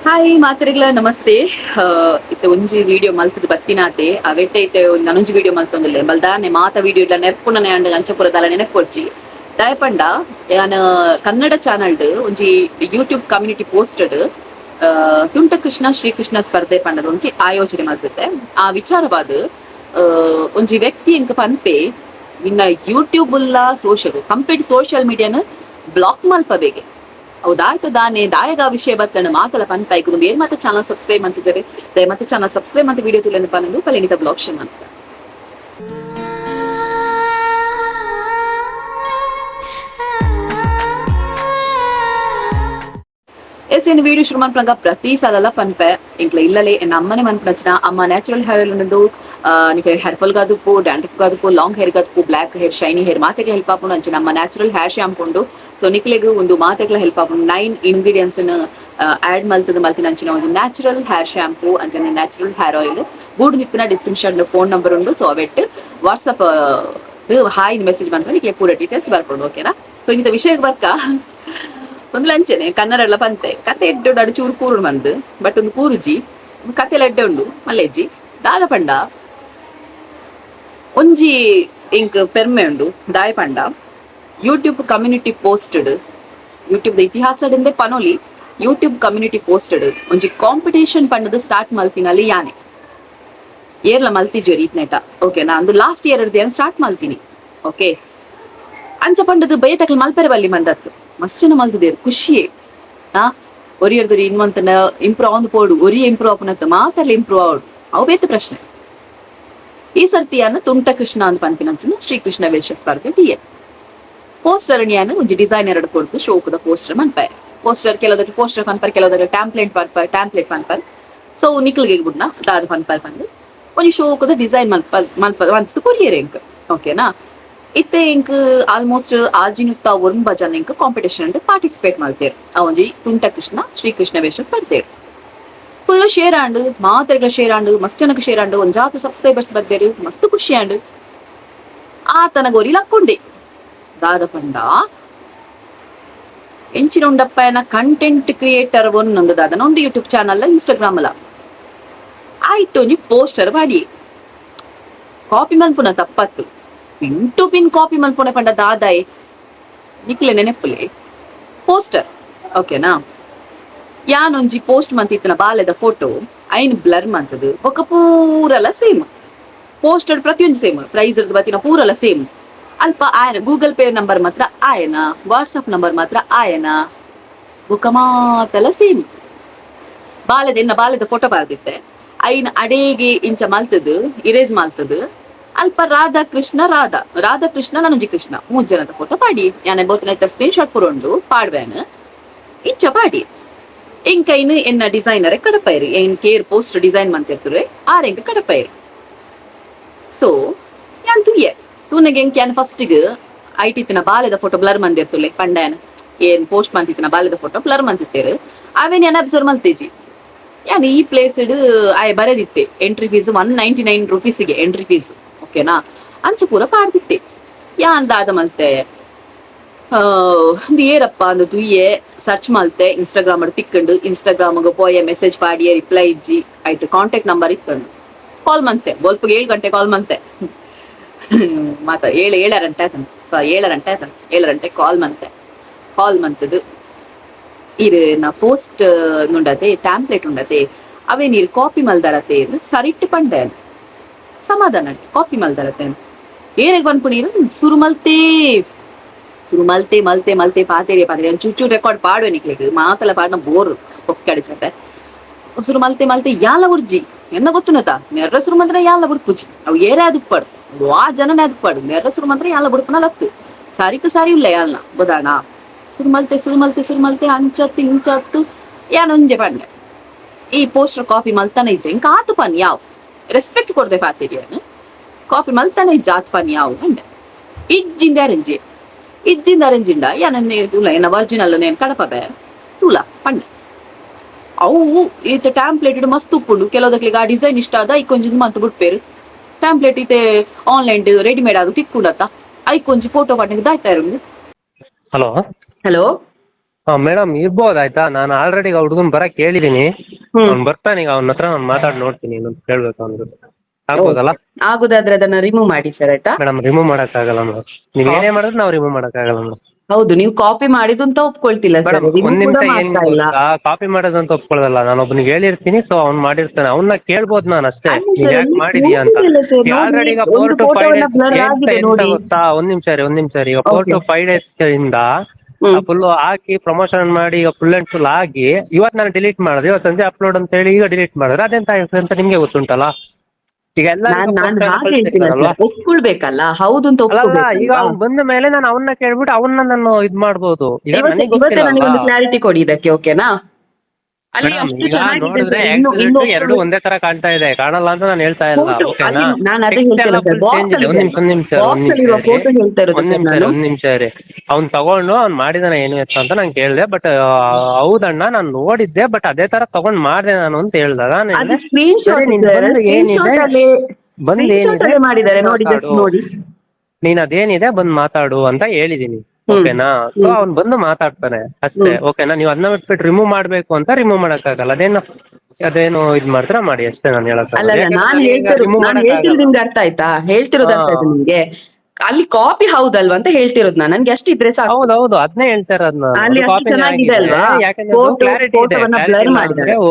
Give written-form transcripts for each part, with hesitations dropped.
Hi ಮಾತರಿಗಳ ನಮಸ್ತೆ. ಇತ್ತೆ ಒಂಜಿ ವಿಡಿಯೋ ಮಲ್ತದ ಬತ್ತಿನಾತೆ ಅವೆಟ್ಟೆ ಇತ್ತೆ ನನೊಂಜಿ ವಿಡಿಯೋ ಮಲ್ತೊಂದುಲ್ಲೆ ಬಲ್ದಾನೆ ಮಾತ ವಿಡಿಯೋ ಇಲ್ಲ ನೆರ್ಪುಣನೆ ಅಂಡ್ ಅಂಚಪುರ ದಾಲ ನೆನಪೊಡ್ಚಿ ದಯಪಂಡ ಯಾನ್ ಕನ್ನಡ ಚಾನಲ್ಡ್ ಒಂಜಿ ಯೂಟ್ಯೂಬ್ ಕಮ್ಯುನಿಟಿ ಪೋಸ್ಟಡ್ ತುಂಟ ಕೃಷ್ಣ ಶ್ರೀಕೃಷ್ಣ ಸ್ಪರ್ಧೆ ಪಂಡದ ಒಂಜಿ ಆಯೋಜನೆ ಮಲ್ತದೆ. ಆ ವಿಚಾರವಾದ ಒಂಜಿ ವ್ಯಕ್ತಿ ಎಂಕ್ ಪನ್ಪೆ ಇನ್ನ ಯೂಟ್ಯೂಬ್ ಉಲ್ಲ ಕಂಪ್ಲೀಟ್ ಸೋಷಿಯಲ್ ಮೀಡಿಯಾನ ಬ್ಲಾಕ್ ಮಲ್ಪಬೇಗೆ ಹೌದಾಯ್ತು ದಾನೆ ದಾಯಗ ವಿಷಯ ಬತ್ತನ ಮಾತಲ ಪಂತ ಐಕುದು ಏನ್ ಮತ್ತೆ ಚಾನಲ್ ಸಬ್ಸ್ಕ್ರೈಬ್ ಅಂತಿದ್ದಾರೆ ದಯ ಮತ್ತೆ ಚಾನಲ್ ಸಬ್ಸ್ಕ್ರೈಬ್ ಅಂತ ವಿಡಿಯೋ ತುಲೆಂದು ಪನ್ನದು ಪಲೆನಿತ ಬ್ಲಾಗ್ ಶೇರ್ ಅಂತ ಎಸ್ ಏನು ವಿಡಿಯೋ ಶುರು ಮಾಡ್ಕೊಂಡಾಗ ಪ್ರತಿ ಸಲ ಪನ್ಪೆ ಇಂಕ್ಲ ಇಲ್ಲಲೇ ಎನ್ನ ಅಮ್ಮನೆ ಮನ್ಪನಚ್ಚಿನ ಅಮ್ಮ ನ್ಯಾಚುರಲ್ ಹೇರ್ ಅನ್ನೋದು ನಿಮಗೆ ಹೇರ್ ಫಾಲ್ ಗಾದುಪ್ಪು ಡ್ಯಾಂಡ್ರಫ್ ಗಾದುಪ್ಪು ಲಾಂಗ್ ಹೇರ್ ಗಾದುಪ್ಪು ಬ್ಲಾಕ್ ಹೇರ್ ಶೈನಿ ಹೇರ್ ಮಾತೆಗೆ ಹೆಲ್ಪ್ ಆಪುಂಡು ಅಂಚಿನ ನಮ್ಮ ನ್ಯಾಚುರಲ್ ಹೇರ್ ಶಾಂಪುಂಡು ಸೊ ನಿಕ್ಲೆಗ್ ಒಂದು ಮಾತೆಗ್ಲ ಹೆಲ್ಪ್ ಆಪುಂಡು 9 ಇಂಗ್ರೀಡಿಯೆಂಟ್ಸ್ ಆಡ್ ಮಲ್ತಿನ ಅಂಚಿನ ಒಂದು ನ್ಯಾಚುರಲ್ ಹೇರ್ ಶಾಂಪೂ ಅಂಚನೆ ನ್ಯಾಚುರಲ್ ಹೇರ್ ಆಯಿಲ್ ಬೂಡು ನಿತ್ತಿನ ಡಿಸ್ಕ್ರಿಪ್ಷನ್ ಫೋನ್ ನಂಬರ್ ಉಂಡು ಸೊ ಅವೆಟ್ ವಾಟ್ಸಪ್ ಹಾಯ್ ಮೆಸೇಜ್ ಬಂದ್ರೆ ನಿಕ್ಲೆ ಪೂರ ಡೀಟೇಲ್ಸ್ ಬರ್ಕೊಂಡು ಓಕೆನಾ. ಸೊ ಇಂಥ ವಿಷಯಕ್ಕೆ ಬರ್ಕ ಒಂದು ಲಂಚನೆ ಕನ್ನಡ ಎಲ್ಲ ಪಂತೆ ಕತೆ ಎಡ್ಡೆ ಉಂಡು ಚೂರು ಕೂರು ಮಂದು ಬಟ್ ಒಂದು ಕೂರುಜಿ ಕತೆ ಎಲ್ಲ ಎಡ್ಡೆ ಉಂಡು ಮಲ್ಲೆಜ್ಜಿ ದಾದ ಪಂಡ ಒಂಜಿ ಇಂಕ್ ಪೆರ್ಮೆ ಉಂಡು ದಾಯ ಪಂಡ ಯೂಟ್ಯೂಬ್ ಕಮ್ಯುನಿಟಿ ಪೋಸ್ಟೆಡ್ ಯೂಟ್ಯೂಬ್ ಇತಿಹಾಸದಿಂದೆ ಪನೋಲಿ ಯೂಟ್ಯೂಬ್ ಕಮ್ಯುನಿಟಿ ಪೋಸ್ಟೆಡ್ ಒಂಜಿ ಕಾಂಪಿಟೇಷನ್ ಪಂಡದು ಸ್ಟಾರ್ಟ್ ಮಲ್ತಿನಲ್ಲಿ ಯಾನೆ ಏರ್ಲ ಮಲ್ತಿಜೋರಿ ಇತ್ನೆಟ ಓಕೆನಾ. ಅಂದು ಲಾಸ್ಟ್ ಇಯರ್ ಇರ್ದೇನು ಸ್ಟಾರ್ಟ್ ಮಲ್ತೀನಿ ಓಕೆ ಅಂಚ ಪಂಡದು ಬೈತಕ್ಲ ಮಲ್ಪೆರೆ ಬಲ್ಲಿ ಮಂದತ್ತು ಮಸ್ತ್ ಜನ ಮಲ್ತಿದ್ದೇರು ಖುಷಿಯೇ ಒರಿಯರ್ದರಿ ಇನ್ವಂತನ ಇಂಪ್ರೂವ್ ಆಂದು ಪೋಡು ಒರಿ ಇಂಪ್ರೂವ್ ಆಪನತ್ತ ಮಾತಲ್ಲ ಇಂಪ್ರೂವ್ ಆವಡು ಅವು ಬೇತ ಪ್ರಶ್ನೆ. ಈ ಸರ್ತಿಯಾನ ತುಂಟ ಕೃಷ್ಣ ಅಂತ ಪನ್ಪಿನಂಚಿನ ಶ್ರೀಕೃಷ್ಣ ವೇಷ ಸ್ಪರ್ಧೆ ಟಿಎ ಪೋಸ್ಟರ್ ನ್ಯಾನ ಒಂಜಿ ಡಿಸೈನರ್ ಎರಡು ಕೊಡ್ತು ಶೋಕದ ಪೋಸ್ಟರ್ ಮನ್ಪಾಯ ಪೋಸ್ಟರ್ ಕೆಲವದಕ್ಕೆ ಪೋಸ್ಟರ್ ಪನ್ಪರ್ ಕೆಲವದಕ್ಕೆ ಟ್ಯಾಂಪ್ಲೇಟ್ ಪನ್ಪರ್ ಸೊ ನಿಕ್ಲಿಗೆ ಬಿಡ್ನ ದಾದ ಪನ್ಪರ್ ಪಂದು ಒಂಜಿ ಶೋಕದ ಡಿಸೈನ್ ಮನ್ಪು ಕೊರಿಯರ್ ಎಂಕ್ ಓಕೆನಾ. ಇತ್ತೆ ಇಂಕ್ ಆಲ್ಮೋಸ್ಟ್ ಆಜಿನುತ್ತ ಒಂಬ ಜನ ಇಂಕ್ ಕಾಂಪಿಟೇಷನ್ ಪಾರ್ಟಿಸಿಪೇಟ್ ಮಾಡ್ತೇವೆ ಆ ಒಂಜಿ ತುಂಟ ಕೃಷ್ಣ ಶ್ರೀಕೃಷ್ಣ ವೇಷ ಸ್ಪರ್ಧೆ ಫುಲ್ ಶೇರ್ ಆಂಡ್ ಮಾತೆಗಳ ಶೇರ್ ಆಂಡ್ ಮಸ್ತ್ ಜನಕ್ಕೆ ಶೇರ್ ಆಂಡ್ ಒಂದ್ ಜಾತ ಸಬ್ಸ್ಕ್ರೈಬರ್ಸ್ ಬರ್ದೇರು ಮಸ್ತ್ ಖುಷಿ ಆಂಡ್ ಆತನ ಗೋರಿ ಲಕ್ಕೊಂಡೆ ದಾದ ಪಂಡ ಎಂಚಿನ ಉಂಡಪ್ಪನ ಕಂಟೆಂಟ್ ಕ್ರಿಯೇಟರ್ ಒಂದೊಂದು ದಾದನ ಒಂದು ಯೂಟ್ಯೂಬ್ ಚಾನಲ್ ಇನ್ಸ್ಟಾಗ್ರಾಮ್ ಅಲ್ಲ ಆಯ್ತು ಒಂಜಿ ಪೋಸ್ಟರ್ ಮಾಡಿ ಕಾಪಿ ಮಲ್ಪುನ ತಪ್ಪತ್ತು ಪಿನ್ ಟು ಪಿನ್ ಕಾಪಿ ಮಲ್ಪುನ ಪಂಡ ದಾದಾಯ್ ನಿಕ್ಲೆ ನೆನಪುಲೆ ಪೋಸ್ಟರ್ ಓಕೆನಾ. ಯಾನೊಂಜಿ ಪೋಸ್ಟ್ ಮಂತಿತ್ತನ ಬಾಲೆದ ಫೋಟೋ ಐನ್ ಬ್ಲರ್ ಮಂತದು ಬೊಕ್ಕ ಪೂರಲ ಸೇಮ್ ಪೋಸ್ಟರ್ ಪ್ರತಿಯೊಂದು ಸೇಮ್ ಪ್ರೈಸ್ ಬತ್ತಿನ ಪೂರಲ ಸೇಮ್ ಅಲ್ಪ ಆಯನ ಗೂಗಲ್ ಪೇ ನಂಬರ್ ಮಾತ್ರ ಆಯನ ವಾಟ್ಸಪ್ ನಂಬರ್ ಮಾತ್ರ ಆಯನ ಬೊಕ್ಕ ಮಾತಲ ಸೇಮ್ ಬಾಲೆದ ಫೋಟೋ ಬರ್ದಿತ್ತೆ ಐನ್ ಅಡೇಗೆ ಇಂಚ ಮಲ್ತದು ಇರೇಸ್ ಮಲ್ತದು ಅಲ್ಪ ರಾಧಾಕೃಷ್ಣ ನನೊಂಜಿ ಕೃಷ್ಣ 3 ಜನದ ಫೋಟೋ ಪಾಡಿ ಯಾನೆ ಬೋತನ ಸ್ಕ್ರೀನ್ ಶಾಟ್ ಪುರೋಂಡು ಪಾಡ್ವೇನ ಇಂಚ ಪಾಡಿ ಎಂಕೈನ್ ಎನ್ನ ಡಿಸೈನರ್ ಕಡಪೈರಿ ಏನ್ ಕೇರ್ ಪೋಸ್ಟ್ ಡಿಸೈನ್ ಮಂತಿರ್ತಾರೆ ಆರೆಂಕ ಕಡಪೈರಿ ಸೊ ಯಾನ್ ತೂನೆಗೆ ಎಂಕ್ ಫಸ್ಟಿಗೆ ಐಟಿತ್ತಿನ ಬಾಲೆದ ಫೋಟೋ ಬ್ಲರ್ ಮಂದಿರ್ತುಲೆ ಪಂಡಾಯನ ಏನ್ ಪೋಸ್ಟ್ ಮಂತಿತ್ತಿನ ಬಾಲೆದ ಫೋಟೋ ಬ್ಲರ್ ಮಂತಿತ್ತೇರು ಅವೇನ್ ಏನ್ ಅಬ್ಸರ್ವ್ ಮಲ್ತೇಜಿ ಯಾನ್ ಈ ಪ್ಲೇಸ್ ಆಯ್ ಬರೆದಿತ್ತೆ ಎಂಟ್ರಿ ಫೀಸ್ 199 ರುಪೀಸಿಗೆ ಎಂಟ್ರಿ ಫೀಸ್ ಓಕೆನಾ. ಅಂಚ ಪೂರ ಪಾಡ್ದಿತ್ತೆ ಯಾನ್ ದಾದ ಮಲ್ತೆ ಏರಪ್ಪ ಅಂದು ತುಯ್ಯೆ ಸರ್ಚ್ ಮಲ್ತೆ ಇನ್ಸ್ಟಾಗ್ರಾಮ್ ಅಡ್ ತಿಕ್ಕಂಡು ಇನ್ಸ್ಟಾಗ್ರಾಮ್ಗೆ ಪೋಯ ಮೆಸೇಜ್ ಪಾಡಿಯೇ ರಿಪ್ಲೈ ಇಜ್ಜಿ ಆಯ್ತು ಕಾಂಟ್ಯಾಕ್ಟ್ ನಂಬರ್ ಇಕ್ಕಂಡು ಕಾಲ್ ಮಂತೆ ಬೊಲ್ಪಗೆ 7 ಗಂಟೆ ಕಾಲ್ ಮಂತೆ ಮಾತ 7 ಗಂಟೆ ಆಯ್ತಾನ 7 ಗಂಟೆ ಕಾಲ್ ಮಂತದು ಇರು ನಾ ಪೋಸ್ಟ್ ಉಂಡತೆ ಟ್ಯಾಂಪ್ಲೆಟ್ ಉಂಡತೆ ಅವೇ ನೀರು ಕಾಪಿ ಮಲ್ದರತೆ ಸರಿಟ್ಟು ಪಂಡೆ ಸಮಾಧಾನ ಕಾಪಿ ಮಲ್ದರತೆ ಏನೆಗೆ ಬಂದ್ಪು ನೀರು ಸುರು ಮಲ್ತೆ ಪಾತೇರಿ ಚೂಚು ರೆಕಾರ್ಡ್ ಪಾಡುವೆ ನಿಕ್ಲಿಗೆ ಮಾತಲ್ಲ ಪಾಡ್ನ ಬೋರ್ ಒಕ್ಕಡಿಸತ್ತೆ ಸುರು ಮಲ್ತೆ ಯಾಲ ಉರ್ಜಿ ಎನ್ನ ಗೊತ್ತುನತ ನೆರ್ರ ಸುರು ಮಂತ್ರ ಯಾಲ ಬುಡ್ಪುಜಿ ಅವು ಏರೇ ಅದುಪ್ಪಾಡು ಆ ಜನನೇ ಅದುಪ್ಪಾಡು ನೆರ್ರ ಸುರು ಮಂತ್ರ ಯಾಲ ಬುಡ್ಪನ ಲತ್ತು ಸಾರಿ ಇಲ್ಲ ಯಾಲ್ನ ಗೊದಾಣ ಸುರು ಮಲ್ತೆ ಅಂಚತ್ತು ಇಂಚತ್ತು ಯಾನೊಂಜೆ ಪಂಡೆ ಈ ಪೋಸ್ಟರ್ ಕಾಪಿ ಮಲ್ತಾನೆ ಇಜ್ಜೆ ಇಂಕ ಆತು ಪನ್ ಯಾವ್ ರೆಸ್ಪೆಕ್ಟ್ ಕೊಡ್ದೆ ಪಾತಿರಿಯನ್ ಕಾಪಿ ಮಲ್ತಾನೆ ಇಜ್ಜ ಆತು ಪನ್ ಯಾವ್ ಅಂಡೆ ಇಜ್ಜಿಂದ ಅರೆಂಜಿಂಡ ಯಾನನ್ನೇ ತುಲ ಏನ ಒರಿಜಿನಲ್ ನೇನ್ ಕಡಪ ಬೇ ತುಲ ಪಂಡೆ ಅವು ಈತ ಟ್ಯಾಂಪ್ಲೇಟ್ ಮಸ್ತ್ ಉಪ್ಪುಂಡು ಕೆಲವದಕ್ಲಿಗೆ ಆ ಡಿಸೈನ್ ಇಷ್ಟ ಆದ ಐಕೊಂಜಿಂದ ಮಂತ್ ಬಿಟ್ಪೇರು ಟ್ಯಾಂಪ್ಲೇಟ್ ಈತೆ ಆನ್ಲೈನ್ ರೆಡಿಮೇಡ್ ಆಗ ತಿಕ್ಕುಂಡತ್ತ ಐಕೊಂಜಿ ಫೋಟೋ ಪಾಡ್ನಿಗೆ ದಾಯ್ತಾ ಇರು. ಹಲೋ ಹಲೋ ಮೇಡಮ್ ಇರ್ಬೋದು ಆಯ್ತಾ. ನಾನು ಆಲ್ರೆಡಿ ಹುಡುಗನ್ ಬರಕ್ ಹೇಳಿದೀನಿ. ಅವ್ನು ಬರ್ತಾನೆ ಈಗ, ಅವನ ಹತ್ರ ನಾನು ಮಾತಾಡಿ ನೋಡ್ತೀನಿ. ಇನ್ನೊಂದು ಕೇಳ್ಬೇಕು ಅವ್ನಿಗೆ. ಆಗ್ಬೋದಲ್ಲ? ಆಗುದಾದ್ರೆ ಅದನ್ನ ರಿಮೂವ್ ಮಾಡಿ ಸರ್ ಆಯ್ತಾ. ಮೇಡಮ್ ರಿಮೂವ್ ಮಾಡಕ್ಕಾಗಲ್ಲ ಮೇಡಮ್. ನೀವು ಏನೇ ಮಾಡಿದ್ರು ನಾವು ರಿಮೂವ್ ಮಾಡಕ್ಕಾಗಲ್ಲ ಮೇಡಮ್. ಹೌದು, ನೀವು ಕಾಪಿ ಮಾಡಿದ್ದು ಅಂತ ಒಪ್ಕೊಳ್ತಿಲ್ಲ ಸರ್, ಮೇಡಮ್ ರಿಮೂವ್ ಒಂದ್ ಕೂಡ ನಿಮಿಷ ಏನ್ ಮಾಡ್ತಾ ಇಲ್ಲ. ಗೊತ್ತಾ, ಕಾಪಿ ಮಾಡೋದು ಅಂತ ಒಪ್ಕೊಳ್ಳೋದಲ್ಲ. ನಾನು ಒಬ್ಬನಿಗೆ ಹೇಳಿರ್ತೀನಿ, ಸೊ ಅವ್ನು ಮಾಡಿರ್ತಾನೆ. ಅವನ್ನ ಕೇಳ್ಬೋದು ನಾನು ಅಷ್ಟೇ, ನೀವ್ ಯಾಕೆ ಮಾಡಿದೀಯಾ ಅಂತ. ಆಲ್ರೆಡಿ ಈಗ 4 to 5 days ಎಂತ ಗೊತ್ತಾ, ಒಂದ್ ನಿಮಿಷ ರೀ. ಈಗ 4 to 5 days ಇಂದ ಫುಲ್ ಹಾಕಿ ಪ್ರಮೋಷನ್ ಮಾಡಿ ಈಗ ಫುಲ್ ಅಂಡ್ ಫುಲ್ ಆಗಿ ಇವತ್ತು ನಾನು ಡಿಲೀಟ್ ಮಾಡಿದೆ. ಇವತ್ತು ಸಂಜೆ ಅಪ್ಲೋಡ್ ಅಂತ ಹೇಳಿ ಈಗ ಡಿಲೀಟ್ ಮಾಡಿದ್ರೆ ಅದೆಂತ ಅಂತ ನಿಮ್ಗೆ ಗೊತ್ತುಂಟಲ್ಲ. ಈಗ ಎಲ್ಲ ಒಪ್ಕೊಳ್ಬೇಕಲ್ಲ, ಹೌದು ಅಂತ ಅಲ್ಲ. ಈಗ ಅವ್ನು ಬಂದ ಮೇಲೆ ನಾನು ಅವನ್ನ ಕೇಳ್ಬಿಟ್ಟು ಅವನ್ನ ನಾನು ಇದ್ ಮಾಡ್ಬೋದು. ಈಗ ಕ್ಲಾರಿಟಿ ಕೊಡಿ ಇದಕ್ಕೆ, ಓಕೆನಾ? ಈಗ ನೋಡಿದ್ರೆ ಎರಡು ಒಂದೇ ತರ ಕಾಣ್ತಾ ಇದೆ, ಕಾಣಲ್ಲ ಅಂತ ನಾನು ಹೇಳ್ತಾ ಇಲ್ಲ. ಓಕೆನಾ? ಒಂದ್ ನಿಮಿಷ ರೀ. ಅವ್ನು ತಗೊಂಡು ಅವ್ನು ಮಾಡಿದಾನೆ ಏನು ಎತ್ತ ಅಂತ ನಾನು ಕೇಳಿದೆ. ಬಟ್ ಹೌದಣ್ಣ ನಾನು ನೋಡಿದ್ದೆ, ಬಟ್ ಅದೇ ತರ ತಗೊಂಡ್ ಮಾಡಿದೆ ನಾನು ಅಂತ ಹೇಳ್ದಾಗ ನೀನ್ ಅದೇನಿದೆ ಬಂದ್ ಮಾತಾಡು ಅಂತ ಹೇಳಿದೀನಿ. ಓಕೆನಾ? ಸೊ ಅವ್ನು ಬಂದು ಮಾತಾಡ್ತಾನೆ ಅಷ್ಟೇ. ಓಕೆನಾ? ನೀವು ಅದನ್ನ ಬಿಟ್ಬಿಟ್ಟು ರಿಮೂವ್ ಮಾಡ್ಬೇಕು ಅಂತ ರಿಮೂವ್ ಮಾಡಕ್ಕಾಗಲ್ಲ. ಅದೇನು ಇದ್ ಮಾಡ್ತಾರ ಮಾಡಿ ಅಷ್ಟೇ. ನಾನು ಹೇಳಕ್ ನಿಮ್ಗೆ ಅರ್ಥ ಆಯ್ತಾ? ಹೇಳ್ತಿರೋದು ಅರ್ಥ ಆಯ್ತು ನಿಮ್ಗೆ? ಅಲ್ಲಿ ಕಾಪಿ ಹೌದಲ್ವಾ ಅಂತ ಹೇಳ್ತಿರೋದು ನಾನು. ನನ್ಗೆ ಅಷ್ಟು ಇದ್ರೆ ಸಾಕು. ಹೌದೌದು, ಅದನ್ನೇ ಹೇಳ್ತಾ ಇರೋದು ನಾನು.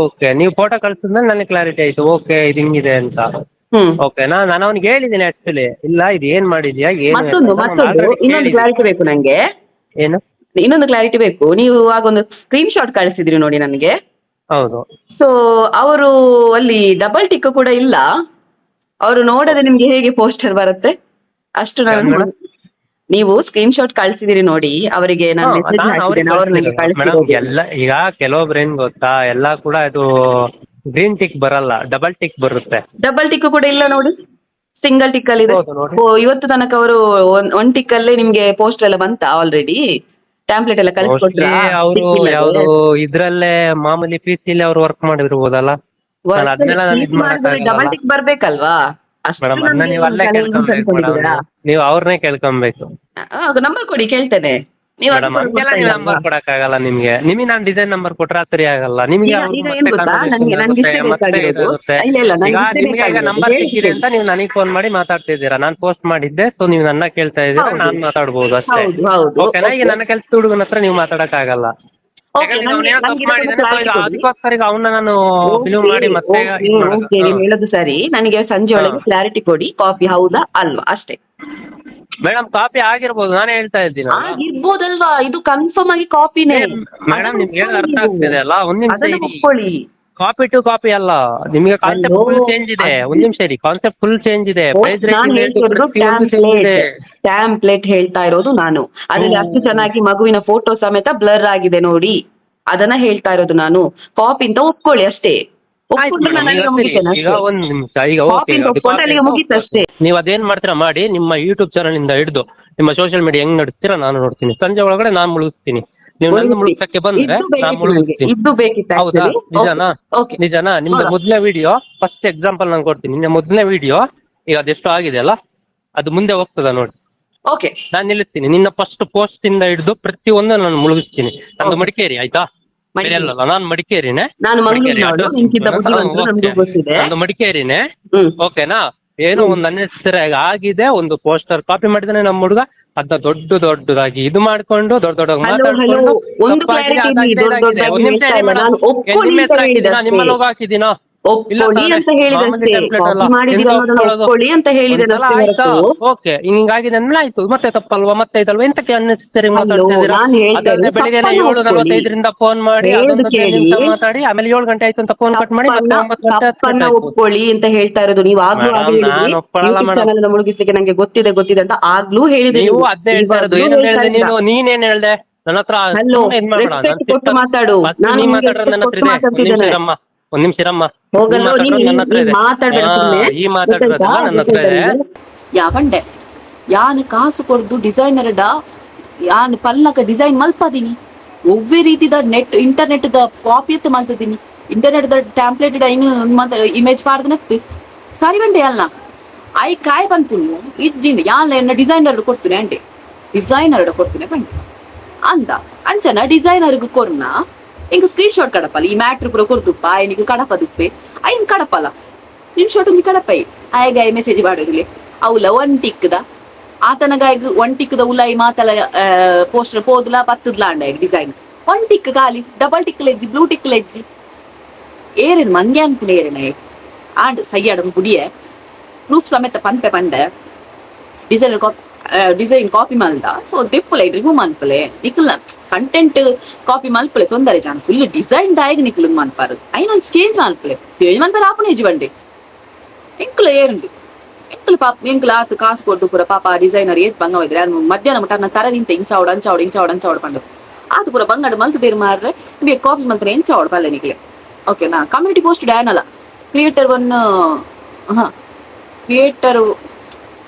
ಓಕೆ, ನೀವು ಫೋಟೋ ಕಳ್ಸಿದ್ಮೇಲೆ ನನಗೆ ಕ್ಲಾರಿಟಿ ಆಯ್ತು. ಓಕೆ, ಇದು ಹಿಂಗಿದೆ ಅಂತ. ಓಕೆನಾ? ನಾನು ಅವ್ನಿಗೆ ಹೇಳಿದ್ದೀನಿ ಆಕ್ಚುಲಿ, ಇಲ್ಲ ಇದು ಏನ್ ಮಾಡಿದ್ಯಾ ಏನು. ಇನ್ನೊಂದು ಕ್ಲಾರಿಟಿ ಬೇಕು ನಂಗೆ. ಏನು ಇನ್ನೊಂದು ಕ್ಲಾರಿಟಿ ಬೇಕು. ನೀವು ಆಗೊಂದು ಸ್ಕ್ರೀನ್ ಶಾಟ್ ಕಳಿಸಿದ್ರಿ ನೋಡಿ ನನಗೆ. ಹೌದು. ಸೊ ಅವರು ಅಲ್ಲಿ ಡಬಲ್ ಟಿಕ್ ಕೂಡ ಇಲ್ಲ. ಅವರು ನೋಡದೆ ನಿಮ್ಗೆ ಹೇಗೆ ಪೋಸ್ಟರ್ ಬರುತ್ತೆ ಅಷ್ಟು ನಾನು. ನೀವು ಸ್ಕ್ರೀನ್ ಶಾಟ್ ಕಳಿಸಿದಿರಿ ನೋಡಿ ಅವರಿಗೆ, ನಾನು ಮೆಸೇಜ್ ಹಾಕಿದ್ದೇನೆ, ಅವರು ನನಗೆ ಕಳಿಸಿರೋದು. ಎಲ್ಲ ಈಗ ಕೆಲವೊಬ್ರು ಏನ್ ಗೊತ್ತಾ, ಎಲ್ಲ ಕೂಡ ಅದು ಗ್ರೀನ್ ಟಿಕ್ ಬರಲ್ಲ, ಡಬಲ್ ಟಿಕ್ ಬರುತ್ತೆ. ಡಬಲ್ ಟಿಕ್ ಕೂಡ ಇಲ್ಲ ನೋಡಿ, ಸಿಂಗಲ್ ಟಿಕ್ ಅಲ್ಲಿ ಇದೆ. ಇವತ್ತು ತನಕ ಅವರು ಒನ್ ಟಿಕ್ ಅಲ್ಲೇ ನಿಮ್ಗೆ ಪೋಸ್ಟರ್ ಎಲ್ಲ ಬಂತಾ ಆಲ್ರೆಡಿ? ಟ್ಯಾಂಪ್ಲೆಟ್ ಎಲ್ಲ ಕಳಿಸ್ಕೊಟ್ರಾ? ಅವರು ಇದ್ರಲ್ಲೇ ಮಾಮೂಲಿ PC ಅವ್ರು ವರ್ಕ್ ಮಾಡಿರ್ಬೋದಲ್ಲ. ಡಬಲ್ ಟಿಕ್ ಬರ್ಬೇಕಲ್ವಾ? ನೀವು ಅವ್ರನ್ನೇ ಕೇಳ್ಕೊಬೇಕು. ನಂಬರ್ ಕೊಡಿ, ಕೇಳ್ತೇನೆ. ನಂಬರ್ ಕೊಡಕ್ಕಾಗಲ್ಲ ನಿಮ್ಗೆ. ನಿಮಗೆ ನಾನು ಡಿಸೈನ್ ನಂಬರ್ ಕೊಟ್ರೆ ಸರಿ ಆಗಲ್ಲ ನಿಮ್ಗೆ. ನಂಬರ್ ಸಿಕ್ಕಿದೆ ಅಂತ ನೀವು ನನಗೆ ಫೋನ್ ಮಾಡಿ ಮಾತಾಡ್ತಿದ್ದೀರಾ. ನಾನು ಪೋಸ್ಟ್ ಮಾಡಿದ್ದೆ, ಸೊ ನೀವು ನನ್ನ ಕೇಳ್ತಾ ಇದ್ದೀರಾ, ನಾನು ಮಾತಾಡ್ಬೋದು ಅಷ್ಟೇ. ಓಕೆನಾ? ಈಗ ನನ್ನ ಕೆಲಸ ಹುಡುಗನ ಹತ್ರ ನೀವು ಮಾತಾಡಕ್ಕಾಗಲ್ಲ. ಅದಕ್ಕೋಸ್ಕರ ಈಗ ಅವನ್ನ ನಾನು ಫಿಲ್ಮ್ ಮಾಡಿ ಮತ್ತೆ ಹೇಳೋದು ಸರಿ. ನನಗೆ ಸಂಜೆ ಒಳಗೆ ಕ್ಲಾರಿಟಿ ಕೊಡಿ, ಕಾಪಿ ಹೌದಾ ಅಲ್ವಾ ಅಷ್ಟೇ. ಮೇಡಮ್ ಕಾಪಿ ಆಗಿರ್ಬೋದು, ನಾನೇ ಹೇಳ್ತಾ ಇದ್ದೀನಿ. ಆಗಿರ್ಬೋದಲ್ವಾ? ಇದು ಕನ್ಫರ್ಮ್ ಆಗಿ ಕಾಪಿನೇ ಮೇಡಮ್. ನಿಮ್ಗೆ ಅರ್ಥ ಆಗ್ತಿದೆ ಅಲ್ಲ? ಒಂದ್ ನಿಮಿಷ ಒಪ್ಕೊಳ್ಳಿ. ಕಾಪಿ ಟು ಕಾಪಿ ಅಲ್ಲ, ನಿಮಗೆ ಕಾನ್ಸೆಪ್ಟ್ ಫುಲ್ ಚೇಂಜ್ ಇದೆ. ಒಂದ್ ನಿಮಿಷ ಇರಿ, ಕಾನ್ಸೆಪ್ಟ್ ಫುಲ್ ಚೇಂಜ್ ಇದೆ. ಟ್ಯಾಂಪ್ಲೆಟ್ ಹೇಳ್ತಾ ಇರೋದು ನಾನು. ಅದ್ರಲ್ಲಿ ಅಷ್ಟು ಚೆನ್ನಾಗಿ ಮಗುವಿನ ಫೋಟೋ ಸಮೇತ ಬ್ಲರ್ ಆಗಿದೆ ನೋಡಿ, ಅದನ್ನ ಹೇಳ್ತಾ ಇರೋದು ನಾನು. ಕಾಪಿ ಅಂತ ಒಪ್ಕೊಳ್ಳಿ ಅಷ್ಟೇ. ನೀವು ಅದೇನ್ ಮಾಡ್ತೀರಾ ಮಾಡಿ, ನಿಮ್ಮ ಯೂಟ್ಯೂಬ್ ಚಾನಲ್ ಇಂದ ಹಿಡಿದು ನಿಮ್ಮ ಸೋಷಿಯಲ್ ಮೀಡಿಯಾ ಹೆಂಗ್ ನಡೆಸ್ತೀರಾ ನಾನು ನೋಡ್ತೀನಿ. ಸಂಜೆ ಒಳಗಡೆ ನಾನು ಮುಳುಗಿಸ್ತೀನಿ. ನೀವು ನನ್ನ ಮುಳುಗ್ಸಕ್ಕೆ ಬಂದ್ರೆ ನಾನು ಮುಳುಗಿಸ್ತೀನಿ. ಹೌದಾ? ನಿಜನಾ? ನಿಮ್ದು ಮೊದಲನೇ ವಿಡಿಯೋ ಫಸ್ಟ್ ಎಕ್ಸಾಂಪಲ್ ನಾನು ಕೊಡ್ತೀನಿ. ನಿನ್ನ ಮೊದಲನೇ ವಿಡಿಯೋ ಈಗ ಅದೆಷ್ಟು ಆಗಿದೆ ಅಲ್ಲ, ಅದು ಮುಂದೆ ಹೋಗ್ತದ ನೋಡಿ. ಓಕೆ, ನಾನು ನಿಲ್ಲಿಸ್ತೀನಿ. ನಿನ್ನ ಫಸ್ಟ್ ಪೋಸ್ಟ್ ಇಂದ ಹಿಡಿದು ಪ್ರತಿಯೊಂದು ನಾನು ಮುಳುಗಿಸ್ತೀನಿ. ನಂದು ಮಡಿಕೇರಿ ಆಯ್ತಾ? ಅಲ್ಲ, ನಾನು ಮಡಿಕೇರಿನೇ. ನಂದು ಮಡಿಕೇರಿನೇ. ಓಕೆನಾ? ಏನೋ ಒಂದು ಅನ್ನೆಸರಿ ಆಗಿದೆ, ಒಂದು ಪೋಸ್ಟರ್ ಕಾಪಿ ಮಾಡಿದಾನೆ ನಮ್ಮ ಹುಡುಗ. ಅದನ್ನ ದೊಡ್ಡದಾಗಿ ಇದು ಮಾಡ್ಕೊಂಡು ದೊಡ್ಡ ಮಾತಾಡ್ಕೊಂಡು ನಿಮ್ಮ ಲೋಗ ಹಾಕಿದ್ದೀನೋ ಓಕೆ, ಹಿಂಗಾಗಿದೆ ಅಂದ್ರೆ ಆಯ್ತು. ಮತ್ತೆ ತಪ್ಪಲ್ವಾ? ಮತ್ತೆ ಇದಲ್ವಾ? ಎಂತಕ್ಕೆ ಅನ್ನೆಸರಿ ಮಾತಾಡ್ತಿದ್ದೀರಾ? ಬೆಳಿಗ್ಗೆ 7:45 ಫೋನ್ ಮಾಡಿ ಮಾತಾಡಿ, ಆಮೇಲೆ 7 ಗಂಟೆ ಆಯ್ತು ಅಂತ ಫೋನ್ ಕಟ್ ಮಾಡಿ ಮತ್ತೆ 9 ಗಂಟೆ ಒಪ್ಕೊಳ್ಳಿ ಅಂತ ಹೇಳ್ತಾ ಇರೋದು ನೀವು. ನಾನು ಒಪ್ಪಳಲ್ಲ ಮುಳುಗಿಸ್ಲಿಕ್ಕೆ ನಂಗೆ ಗೊತ್ತಿದೆ ಅಂತ ಆಗ್ಲೂ ಹೇಳಿದೆ. ನೀವು ಅದೇ ಹೇಳ್ತಾ ಇರೋದು. ಏನು ಹೇಳಿದೆ ನೀನು? ನೀನೇನ್ ಹೇಳ್ದೆ ನನ್ನ ಹತ್ರ? ಮಾತಾಡು. ಒಂದ್ ನಿಮಿಷ ಇರಮ್ಮ. ಯಾವಂಡೆ ಯಾನ್ ಕಾಸು ಕೊಡ್ದು ಡಿಸೈನರ್ಡ ಯಾನ್ ಪಲ್ಲಕ ಡಿಸೈನ್ ಮಲ್ಪದೀನಿ. ಒವ್ವೇ ರೀತಿದ ಇಂಟರ್ನೆಟ್ ದ ಕಾಪಿ ಎತ್ತು ಮಲ್ತದೀನಿ. ಇಂಟರ್ನೆಟ್ ದ ಟ್ಯಾಂಪ್ಲೇಟ್ ಇಮೇಜ್ ಪಾಡ್ದನತ್ತು ಸರಿ ಬಂಡೆ ಅಲ್ಲ. ಐ ಕಾಯ್ ಬಂತು ಇಜ್ಜಿಂದ ಯಾನ್ ಡಿಸೈನರ್ ಕೊಡ್ತೀನಿ ಅಂಟೆ. ಡಿಸೈನರ್ ಕೊಡ್ತೀನಿ ಬಂಡೆ. ಅಂದ ಅಂಚನ ಡಿಸೈನರ್ಗ್ ಕೊರ್ನ ಇಂಕ ಸ್ಕ್ರೀನ್ ಶಾಟ್ ಕಡಪಲ್ಲ ಈ ಮ್ಯಾಟ್ರ್ ಪೂರ ಕೊರ್ದುಪ್ಪ ಆಯ್ನಿಗೆ ಕಡಪದುಪ್ಪೆ ಐನ್ ಕಡಪಲ್ಲ ಸ್ಕ್ರೀನ್ ಶಾಟ್ ಒಂದು ಕಡಪೈ ಆಯ್ಗಾಯ್ ಮೆಸೇಜ್ ಮಾಡೋದಿಲ್ಲ ಅವಲ್ಲ ಒನ್ ಟಿಕ್ದ ಆತನಗಾಯ್ಗ ಒನ್ ಟಿಕ್ದ ಉಲಾಯಿ ಮಾತಲ ಪೋಸ್ಟರ್ ಪೋದ್ಲ ಪತ್ತದ್ಲ ಅಂಡ ಡಿಸೈನ್ ಒನ್ ಟಿಕ್ ಖಾಲಿ ಡಬಲ್ ಟಿಕ್ ಲೆಜ್ಜಿ ಬ್ಲೂ ಟಿಕ್ ಲೆಜ್ಜಿ ಏರೇನು ಮಂಗೆ ಅನ್ಪುನ ಏರೇನೆ ಆಂಡ್ ಸೈಯಾಡ ಬುಡಿಯೆ ಪ್ರೂಫ್ ಸಮೇತ ಪಂಪೆ ಪಂಡೆ ಡಿಸೈನ್ ಕಾಪಿ ಮಲ್ದ ಸೊ ದಿಪ್ಪಲೆ ರಿಮೂವ್ ಮನ್ಪಲೆ ನಿಕ್ಲ ಕಂಟೆಂಟ್ ಕಾಪಿ ಮಲ್ಪಲೆ ತೊಂದರೆ ಜಾನ್ ಫುಲ್ ಡಿಸೈನ್ ದಾಯಗ ನಿಕ್ಲ ಮನ್ಪಾರು ಐನೊಂದು ಚೇಂಜ್ ಮನ್ಪರೆ ಆಪನ ಏಜ್ ಬಂಡೆ ಎಂಕ್ಲ ಏರುಂಡು ಎಂಕ್ಲ ಪಾಪ ಎಂಕ್ಲ ಆತು ಕಾಸು ಕೊಟ್ಟು ಪೂರ ಪಾಪ ಡಿಸೈನರ್ ಏತ್ ಬಂಗ ಹೋಯ್ದ್ರೆ ಮಧ್ಯಾಹ್ನ ಮಟ್ಟ ನನ್ನ ತರದಿಂತ ಇಂಚಾವಡ್ ಪಂಡು ಆತು ಪೂರ ಬಂಗಡ ಮಲ್ತು ಬೇರೆ ಮಾರ್ರೆ ಬೇ ಕಾಪಿ ಮಲ್ತಾರೆ ಎಂಚಾವಡ್ ಪಲ್ಲೆ ನಿಕ್ಲೆ ಓಕೆನಾ ಕಮ್ಯುನಿಟಿ ಪೋಸ್ಟ್ ಡ್ಯಾನ್ ಅಲ್ಲ creator creator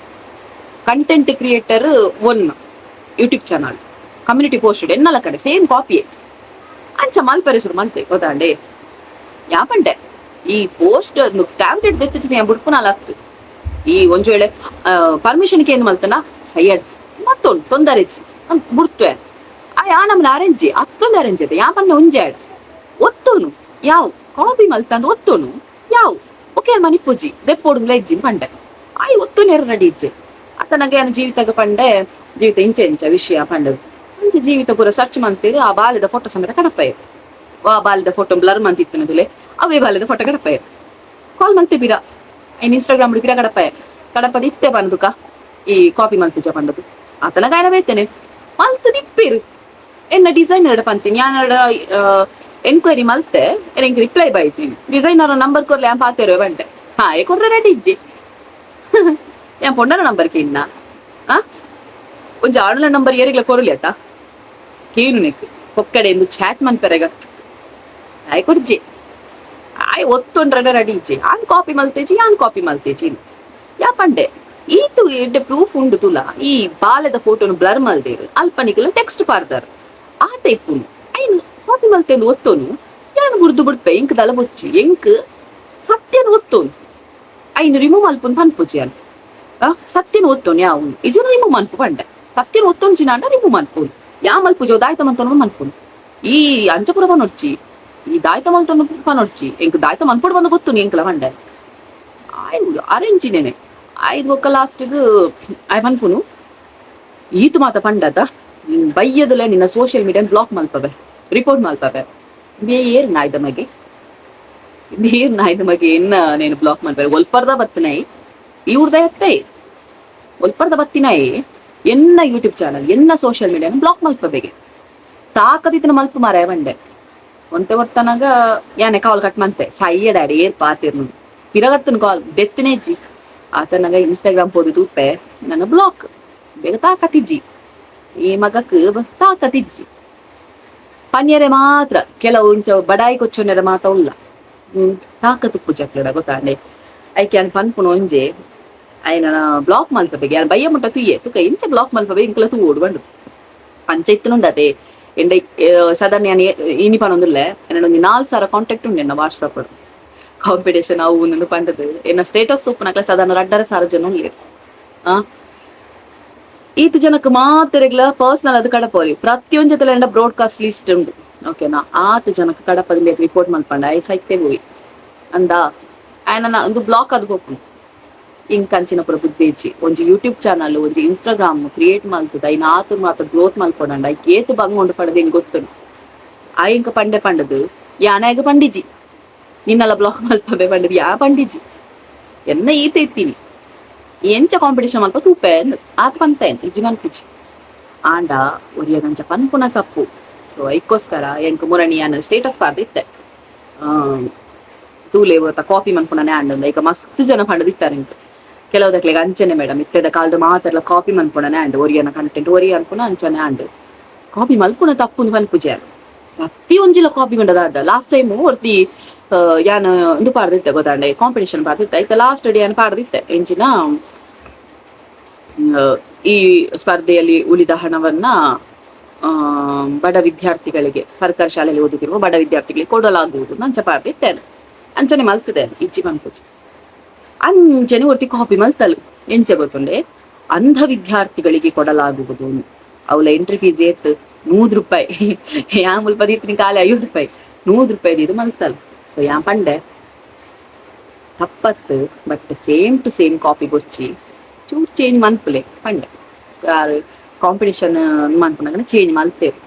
content creator one YouTube channel community post ಎನ್ನಲ ಕಡೆ ಸೇಮ್ ಕಾಪಿಯೇ ಅಂಚ ಮಲ್ಪರಿಸುರು ಮಲ್ತೆ ಗೊತ್ತಾಂಡೆ ಯಾಪಂಡೆ ಈ ಪೋಸ್ಟ್ ಟ್ಯಾಬ್ಲೆಟ್ ದೆತ್ತಿನ ಬುಡ್ಪುನಲ್ಲ ಆಗ್ತು ಈ ಒಂಜು ವೇಳೆ ಪರ್ಮಿಷನ್ಗೆ ಏನು ಮಲ್ತನ ಸೈಯಡ್ ಮತ್ತೊಂದು ತೊಂದರೆಜ್ಜಿ ಬುಡ್ತುವೆ ಆ ನಮ್ಮನ್ನ ಅರೇಂಜಿ ಅತ್ತೊಂದು ಅರೇಂಜ್ ಐತೆ ಯಾಪನ್ನ ಒಂಜಾಡ್ ಒತ್ತೋನು ಯಾವ ಕಾಪಿ ಮಲ್ತಂದು ಒತ್ತೋನು ಯಾವ ಓಕೆ ಮನಿ ಪೂಜಿ ದೆಪ್ಪೋಡು ಇಜ್ಜಿ ಪಂಡೆ ಆಯ್ ಒತ್ತು ನೇರ ರೆಡಿ ಇಜ್ಜೆ ಅತನಗೆ ಏನು ಜೀವಿತಗ ಪಂಡೆ ಜೀವಿತ ಇಂಚ ವಿಷಯ ಪಂಡದು ಇಂಚ ಜೀವಿತ ಪೂರ ಸರ್ಚ್ ಮಂತೀರಿ ಆ ಬಾಲ್ಯದ ಫೋಟೋ ಸಮೇತ ಕಡಪಾಯ ಆ ಬಾಲ್ಯದ ಫೋಟೋ ಬ್ಲರ್ ಮಂತಿತ್ತನದಿಲೆ ಅವೇ ಬಾಲ್ಯದ ಫೋಟೋ ಕಡಪಾಯ ಕಾಲ್ ಮಂತೆ ಬಿರ ಇನ್ ಇನ್ಸ್ಟಾಗ್ರಾಮ್ ಬಿರ ಕಡಪಾಯ ಕಡಪದ ಇತ್ತೆ ಬಂದುಕ ಈ ಕಾಪಿ ಮಲ್ತಿಜ ಪಂಡದು ಆತನ ಗಾಯನ ಬೇತೇನೆ ಮಲ್ತದಿಪ್ಪಿರು ಎನ್ನ ಡಿಸೈನರ್ ಪಂತೀನಿ ಯಾನಡ ಎನ್ಕ್ವೈರಿ ಮಲ್ತೆ ಎಂಕ್ ರಿಪ್ಲೈ ಬಾಯ್ಜಿ ಡಿಸೈನರ್ ನಂಬರ್ ಕೊರ್ಲೆ ಯಾನ್ ಪಾತೇರೋ ಬಂಡೆ ಹಾ ಕೊರ್ರೆ ರೆಡಿ ಇಜ್ಜಿ ಯಾನ್ ಪೊಂಡನ ನಂಬರ್ ಕೆ ಇನ್ನ ಒಂಜ ಆಡುಲ ನಂಬರ್ ಏರಿಗ್ಲ ಕೊರಲಿ ಆತ ಕೀನು ನೆಕ್ ಹೊಕ್ಕಡೆ ಎಂದು ಚಾಟ್ ಮನ್ಪೆರೆಗ ಆಯ್ ಕೊಡ್ಜಿ ಆಯ್ ಒತ್ತೊಂಡ್ರೆ ರೆಡಿ ಇಜ್ಜಿ ಆನ್ ಕಾಪಿ ಮಲ್ತೇಜಿ ಯಾ ಪಂಡೆ ಈತು ಎಡ್ಡೆ ಪ್ರೂಫ್ ಉಂಡು ತುಲ ಈ ಬಾಲ್ಯದ ಫೋಟೋನು ಬ್ಲರ್ ಮಲ್ದೇರು ಅಲ್ಪನಿಕಲ ಟೆಕ್ಸ್ಟ್ ಪಾರ್ದಾರ್ ಆತ ಇಪ್ಪುನು ಐನ್ ಕಾಪಿ ಮಲ್ತೇನು ಒತ್ತೋನು ಯಾನು ಬುರ್ದು ಬಿಡ್ಪೆ ಎಂಕ್ ದಳ ಬುಚ್ಚಿ ಎಂಕ್ ಸತ್ಯನ ಒತ್ತೋನು ಐನ್ ರಿಮೂವ್ ಮಲ್ಪುನ್ ಪನ್ಪುಜಿ ಅನ್ ಸತ್ಯನ ಒತ್ತೋನು ಯಾವನು ಇಜನ ರಿಮೂವ್ ಮನ್ಪು ಪಂಡೆ ಸತ್ಯನ ಒತ್ತೋನ್ ಚಿನಾಂಡ ರಿಮೂವ್ ಮನ್ಪುನು ಯಾ ಮಲ್ಪುಜೋ ದಾಯ್ತ ಮಂತನು ಮನ್ಪುನು ಈ ಅಂಚಪುರ ಪನೊಡ್ಚಿ ಈ ದಾಯ್ತ ಮಂತನು ಪನೊಡ್ಚಿ ಎಂಕ್ ದಾಯ್ತ ಮನ್ಪುಡು ಬಂದು ಗೊತ್ತುನು ಎಂಕ್ಲ ಪಂಡೆ ಆಯ್ ಅರೇಂಜಿನೇನೆ ಆಯ್ದು ಒಕ್ಕ ಲಾಸ್ಟ್ಗೆ ಆಯ್ ಪನ್ಪುನು ಈತು ಮಾತ ಪಂಡತ ಬೈಯದಲೆ ನಿನ್ನ ಸೋಷಿಯಲ್ ಮೀಡಿಯಾ ಬ್ಲಾಕ್ ಮಲ್ಪವೆ ರಿಪೋರ್ಟ್ ಮಲ್ಪವೆ ಬೇರ್ ನಾಯ್ದ ಮಗೆ ಎನ್ನ ನೇನು ಬ್ಲಾಕ್ ಮಲ್ಪವೆ ಒಲ್ಪರ್ದ ಬತ್ತಿನೈ ಇವ್ರದ ಎತ್ತೈ ಒಲ್ಪರ್ದ ಬತ್ತಿನೈ ಎನ್ನ ಯೂಟ್ಯೂಬ್ ಚಾನಲ್ ಎನ್ನ ಸೋಷಿಯಲ್ ಮೀಡಿಯಾ ಬ್ಲಾಕ್ ಮಲ್ಪವೆಗೆ ತಾಕದಿತ್ತಿನ ಮಲ್ಪ ಮಾರ ಬಂಡೆ ಒಂತೆ ಹೊರ್ತನಾಗ ಯಾನೆ ಕಾಲ್ ಕಟ್ ಮಂತೆ ಸಯ್ಯ ಡ್ಯಾಡಿ ಏರ್ ಪಾತಿರ್ನು ಪಿರಗತ್ತನ ಕಾಲ್ ಡೆತ್ತಿನೇ ಇಜ್ಜಿ ಆತನಾಗ ಇನ್ಸ್ಟಾಗ್ರಾಮ್ ಪೋದು ತೂಪೆ ನನ್ನ ಬ್ಲಾಕ್ ಬೇಗ ತಾಕತಿಜ್ಜಿ ಈ ಮಗಕ್ ತಾಕತಿಜ್ಜಿ ಪನ್ಯರೆ ಮಾತ್ರ ಕೆಲವು ಇಂಚ ಬಡಾಯಿ ಕೊಚ್ಚೊನೆರ ಮಾತ ಉಲ್ಲ ತಾಕತುಪ್ಪು ಚಕ್ರಡ ಗೊತ್ತಾಂಡೆ ಐಕೆ ಅನ್ ಪನ್ಪುನ ಒಂಜೆ ಐನ ಬ್ಲಾಕ್ ಮಲ್ಪಬೆಗೆ ಯಾರು ಬಯ್ಯ ಮುಟ್ಟ ತುಯ್ಯೆ ತುಕ ಇಂಚ ಬ್ಲಾಕ್ ಮಲ್ಪಬೆ ಇಂಕಲ ತೂ ಓಡು ಬಂಡು ಪಂಚ ಇತ್ತನುಂಡತೆ ಎಂಡ ಸಾಧಾರಣ ನಾನು ಇನಿ ಪನೊಂದುಲ್ಲೆ ಎನ್ನೊಂದು 4,000 ಕಾಂಟ್ಯಾಕ್ಟ್ ಉಂಡು ಎನ್ನ ವಾಟ್ಸಪ್ ಕಾಂಪಿಟೇಷನ್ ಅವು ಒಂದು ಪಂಡದು ಎನ್ನ ಸ್ಟೇಟಸ್ ತೂಪನಕ್ಲ ಸಾಧಾರಣ 2,500 ಜನ ಉಳ್ಳಿ ಈತ ಜನಕ್ಕೆ ಮಾತ್ರೆಗ್ಲ ಪರ್ಸನಲ್ ಅದು ಕಡಪೋಲಿ ಪ್ರತಿಯೊಂದು ಜೊತೆ ಎಂಡ ಬ್ರಾಡ್ಕಾಸ್ಟ್ ಲಿಸ್ಟ್ ಉಂಡು ಓಕೆನಾ ಆತ ಜನಕ್ಕೆ ಕಡಪದ ಮೇಲೆ ರಿಪೋರ್ಟ್ ಮಲ್ಪಂಡ ಐ ಸೈತೆ ಹೋಗಿ ಅಂದ ಆಯ್ನ ಒಂದು ಬ್ಲಾಕ್ ಅದು ಹೋಗ್ನು ಇಂಕ್ ಅಂಚಿನ ಪುರ ಬುದ್ಧಿ ಒಂಜಿ ಯೂಟ್ಯೂಬ್ ಚಾನಲ್ ಒಂಜಿ ಇನ್ಸ್ಟಾಗ್ರಾಮ್ ಕ್ರಿಯೇಟ್ ಮಲ್ತದ ಐನ ಆತು ಮಾತ ಗ್ರೋತ್ ಮಲ್ಪೊಂಡ ಐ ಕೇತು ಬಂಗೊಂಡು ಪಡೆದು ಹಿಂಗೆ ಗೊತ್ತುಂಡು ಆ ಇಂಕ ಪಂಡದು ಯಾನಾಗ ಪಂಡಿಜಿ ನಿನ್ನೆಲ್ಲ ಬ್ಲಾಕ್ ಮಲ್ಪಬೆ ಪಂಡದು ಯಾ ಪಂಡಿಜಿ ಎನ್ನ ಈತ ಇತ್ತೀನಿ ಎಂಚ ಕಾಂಪಿಟೇಷನ್ ಮಲ್ಪ ತೂಪೆ ಆತ ಪಂತೇನ್ ಇಜ್ಜಿ ಮನ್ಪುಜಿ ಆಂಡ ಒರಿಯದಂಚ ಪನ್ಪುನ ತಪ್ಪು ಸೊ ಐಕ್ಕೋಸ್ಕರ ಎಂಕ್ ಮುರಣಿ ಯಾನ ಸ್ಟೇಟಸ್ ಪಾರ್ದಿತ್ತೆ ತೂಲೆ ಬತ್ತ ಕಾಪಿ ಮನ್ಪುನನೆ ಆಂಡ ಈಗ ಮಸ್ತ್ ಜನ ಪಂಡದಿತ್ತಾರೆ ಇಂಕ ಕೆಲವುದಕ್ಲೆಗ್ ಅಂಚನೆ ಮೇಡಮ್ ಇತ್ತೆದ ಕಾಲದ ಮಾತೆಲ್ಲ ಕಾಪಿ ಮನ್ಪುನನೆ ಆಂಡ್ ಒರಿಯನ ಕಂಟೆಂಟ್ ಒರಿ ಅನ್ಪುನ ಅಂಚನೆ ಆಂಡ್ ಕಾಪಿ ಮಲ್ಪುನ ತಪ್ಪು ಪನ್ಪುಜೆ ಪ್ರತಿ ಒಂಜಿಲ ಕಾಪಿ ಮಂಡದ ಲಾಸ್ಟ್ ಟೈಮ್ ಒರ್ತಿ ಯಾನ್ ಇದು ಪಾಡ್ದಿತ್ತೆ ಗೊತ್ತಾಂಡೆ ಕಾಂಪಿಟೇಷನ್ ಪಾಡ್ದಿತ್ತೆ ಐತೆ ಲಾಸ್ಟ್ ಡೇ ಯಾನ್ ಪಾಡ್ದಿತ್ತೆ ಎಂಚಿನ ಈ ಸ್ಪರ್ಧೆಯಲ್ಲಿ ಉಳಿದ ಹಣವನ್ನ ಬಡ ವಿದ್ಯಾರ್ಥಿಗಳಿಗೆ ಸರ್ಕಾರಿ ಶಾಲೆಯಲ್ಲಿ ಓದುತ್ತಿರುವ ಬಡ ವಿದ್ಯಾರ್ಥಿಗಳಿಗೆ ಕೊಡಲಾಗುವುದು ಅಂಚ ಪಾಡ್ದಿತ್ತೇನೆ ಅಂಚನೆ ಮಲ್ತಿದ್ದೇನೆ ಇಜ್ಜಿ ಮನ್ಪುಜಿ ಅಂಚನೆ ಒರ್ತಿ ಕಾಪಿ ಮಲ್ತಲು ಎಂಚ ಗೊತ್ತುಂಡೆ ಅಂಧ ವಿದ್ಯಾರ್ಥಿಗಳಿಗೆ ಕೊಡಲಾಗುವುದು ಅವಳ ಎಂಟ್ರಿ ಫೀಸ್ ಏತ್ ₹100 ಯಾ ಮುಲ್ಪ ದೀತಿನಿ ಕಾಲಿ ₹50 ₹100 ಇದು ಮಲ್ತಲ್ಲ. ಸೊ ಯಾ ಪಂಡೆ ತಪ್ಪತ್ತು but same to same copy ಕೊಚ್ಚಿ ಚೂರು ಚೇಂಜ್ ಮನ್ಪುಲೆ ಪಂಡೆ ಯಾರು ಕಾಂಪಿಟೇಷನ್ ಮನ್ಪುನಾಗ ಚೇಂಜ್ ಮಲ್ತೇವೆ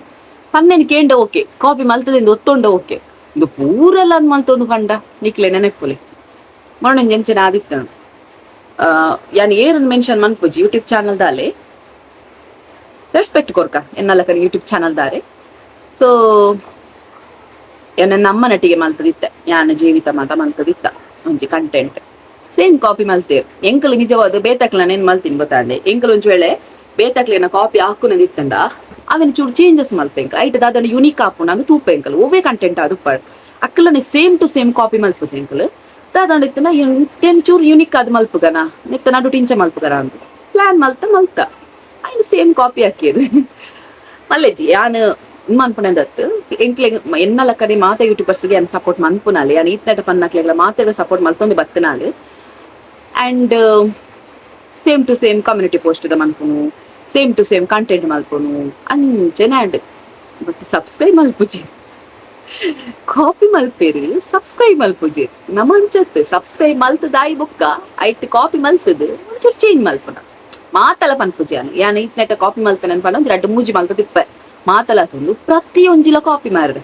ಪನ್ನೇನು ಕೇಂಡ ಓಕೆ ಕಾಪಿ ಮಲ್ತದಿಂದ ಒತ್ತೊಂಡ ಓಕೆ ಇದು ಪೂರೆಲ್ಲ ಅನ್ ಮಲ್ತೊಂದು ಪಂಡ ನಿಕ್ಲೆ ನೆನಪುಲೆ ಮೊನ್ನೆ ಎಂಚಿನ ಆದಿತ್ತ ಯಾನ್ ಏರನ್ನು ಮೆನ್ಷನ್ ಮನ್ಪುಜಿ ಯೂಟ್ಯೂಬ್ ಚಾನಲ್ ದಾಲೆ ರೆಸ್ಪೆಕ್ಟ್ ಕೊರ್ಕ ಎನ್ನಲ್ಲ ಕಡೆ ಯೂಟ್ಯೂಬ್ ಚಾನಲ್ ದಾರೆ. ಸೊ ನನ್ನ ಅಮ್ಮ ನಟಿಗೆ ಮಲ್ತದಿತ್ತ ಯಾನ ಜೀವಿತ ಮಾತ ಮಲ್ತದಿತ್ತ ಒಂಜಿ ಕಂಟೆಂಟ್ ಸೇಮ್ ಕಾಪಿ ಮಲ್ತೇವೆ ಎಂಕಲ್ ನಿಜವಾದ ಬೇತಕ್ಲ ಏನ್ ಮಲ್ತೀನಿ ಗೊತ್ತಾಂಡೆ ಎಂಕಲ್ ಒಂಚು ವೇಳೆ ಬೇತಕ್ಲೇನ ಕಾಪಿ ಹಾಕುನದಿತ್ತಂಡ ಅವನ್ ಚೂರು ಚೇಂಜಸ್ ಮಲ್ಪೆಂಕ ಐಟದ ಅದನ್ನ ಯುನೀಕ್ ಹಾಪು ನಾನು ತೂಪ ಎಂಕಲ್ ಒವ್ವೇ ಕಂಟೆಂಟ್ ಅದು ಪಡ್ ಅಕ್ಕಲನೆ ಸೇಮ್ ಟು ಸೇಮ್ ಕಾಪಿ ಮಲ್ಪುಜಿ ಎಂಕಲ್ ದಾದಂಡಿತ್ತನ ಚೂರು ಯುನೀಕ್ ಆದ್ ಮಲ್ಪುಗನ ನಿತ್ತ ನಡು ಟಿಂಚ ಮಲ್ಪುಗರ ಅಂತ ಪ್ಲಾನ್ ಮಲ್ತ ಐನು ಸೇಮ್ ಕಾಪಿ ಹಾಕಿയത് ಮಲ್ಲೆಜಿ ಯಾನ್ ಮನ್ಪುನದತ್ತು ಎಂಕ್ಲೆ ಎನ್ನಲ ಕಡೆ ಮಾತೆ ಯೂಟ್ಯೂಬರ್ಸ್ಗೆ ಅನ್ ಸಪೋರ್ಟ್ ಮನ್ಪುನಾಲೆ ಯಾನ್ ಈತ್ನಟ ಪನ್ನಕ್ಲೆಗ್ಲ ಮಾತೆದ ಸಪೋರ್ಟ್ ಮಲ್ತೊಂದು ಬತ್ತನಾಲೆ and same to same community post ದ ಮನ್ಪುನು ಸೇಮ್ ಟು ಸೇಮ್ ಕಂಟೆಂಟ್ ಮಲ್ಪುನು ಅಂಚೆನೆ ಆಡ್ ಬಟ್ ಸಬ್ಸ್ಕ್ರೈಬ್ ಮಲ್ಪುಜಿ ಕಾಪಿ ಮಲ್ಪೇರಿ ಸಬ್ಸ್ಕ್ರೈಬ್ ಮಲ್ಪುಜಿ ನಮಂಚತ್ ಸಬ್ಸ್ಕ್ರೈಬ್ ಮಲ್ತದಾಯಿ ಬುಕ್ಕ ಐಟ್ ಕಾಪಿ ಮಲ್ತದ್ ಒಂಚೂರು ಚೇಂಜ್ ಮಲ್ಪುನ ಮಾತಲ ಪನ್ಪುಜಿ ಯಾನ್ ಈತ್ನೆಟ ಕಾಪಿ ಮಲ್ತೇನೆ ಅನ್ಪಂಡ ಒಂದ್ 2-3 ಮಲ್ತದಿಪ್ಪ ಮಾತಲ ತಂದು ಪ್ರತಿಯೊಂಜಿಲ ಕಾಪಿ ಮಾರ್ರೆ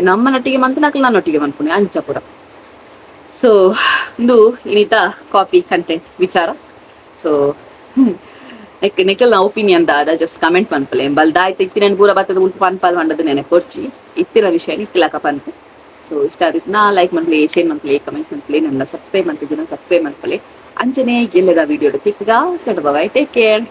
ನಮ್ಮ ನೊಟ್ಟಿಗೆ ಮಂತು ನಕಲ್ ನನ್ನೊಟ್ಟಿಗೆ ಮನ್ಪುನೆ ಅಂಚ ಪುರ. ಸೊ ಇಂದು ಇನ್ನಿತ ಕಾಪಿ ಕಂಟೆಂಟ್ ವಿಚಾರ. ಸೊ ನಿಖಲ್ ಒಪಿನಿಯನ್ ದಾದ ಜಸ್ಟ್ ಕಮೆಂಟ್ ಪನ್ಪಲೆ ಬಲ್ದಾಯ್ತು ಇತ್ತಿನ ಪೂರ ಬತ್ತದ ಉಂಟು ಪನ್ಪಲ್ ಮಂಡದ ನೆನೆ ಕೊರ್ಚಿ ಇತ್ತಿನ ವಿಷಯ ಇತ್ತಿಲಕ ಪನ್ಪು. ಸೊ ಇಷ್ಟ ಆದಿತ್ತು ನಾ ಲೈಕ್ ಮನ್ಪಲೆ ಶೇರ್ ಮನ್ಪಲೆ ಕಮೆಂಟ್ ಮನ್ಪಲೆ ನನ್ನ ಸಬ್ಸ್ಕ್ರೈಬ್ ಮಾಡ್ತಿದ್ದೀನಿ ಸಬ್ಸ್ಕ್ರೈಬ್ ಮನ್ಪಲೆ ಅಂಚನೆ ಗೆಲ್ಲದ ವಿಡಿಯೋ ತಿಕ್ಕಗ ಟೇಕ್ ಕೇರ್.